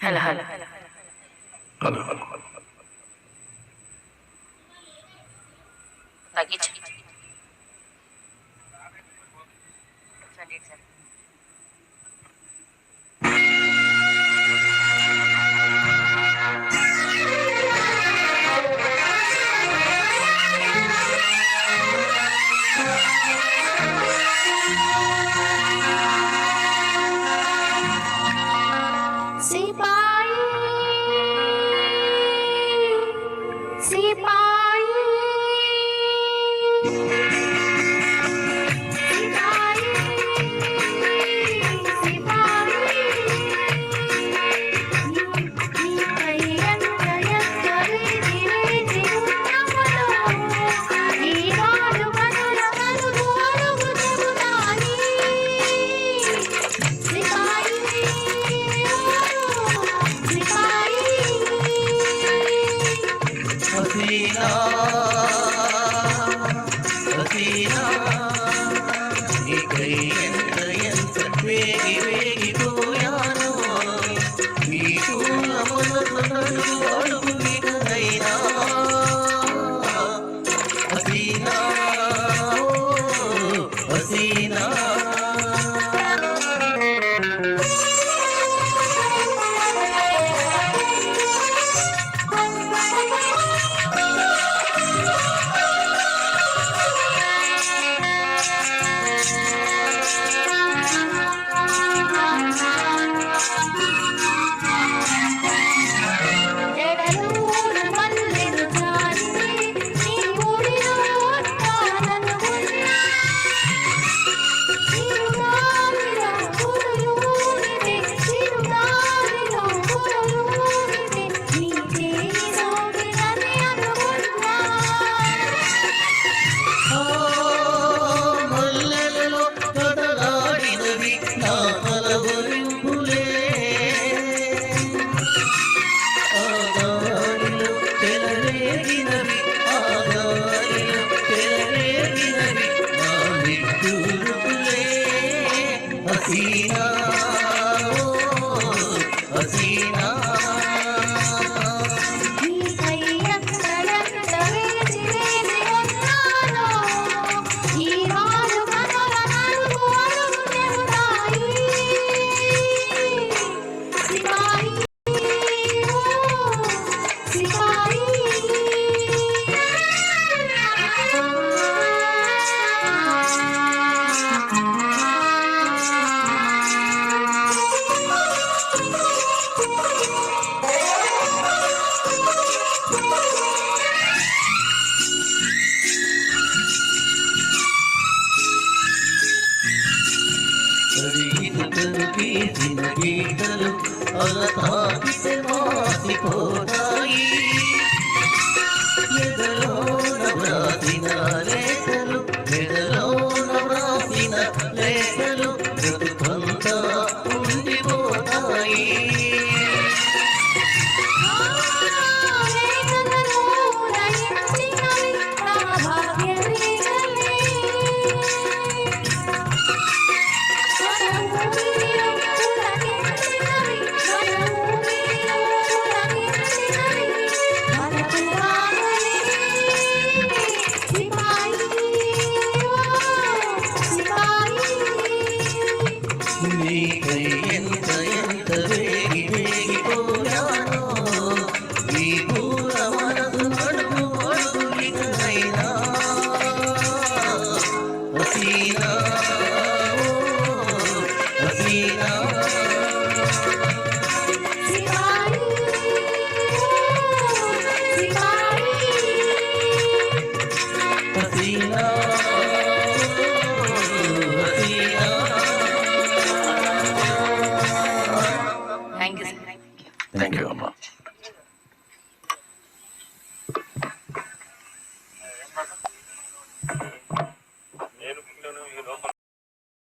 Hello hello hello hello తగ్గించు सिपाही सिपाही हसीना हसीना నీకై ఎంత ఎంత వేగి వేగిపోయాను నీకు అమలు అడుగు మీదైనా హసీనా హసీనా हसीना हसीना గీసిన గీతలు అలా తాకితే మాసిపోతాయి ఎదలోన వ్రాసిన లేఖలు ఎదలోన వ్రాసిన లేఖలు బ్రతుకంతా ఉండిపోతాయి నీకై ఎంత ఎంత వేగి వేగిపోయానో నీ పూల మనసు అడుగు అడుగు ఇకనైనా హసీనా హసీనా హసీనా థ్యాంక్ యూ థ్యాంక్ యూ అమ్మా.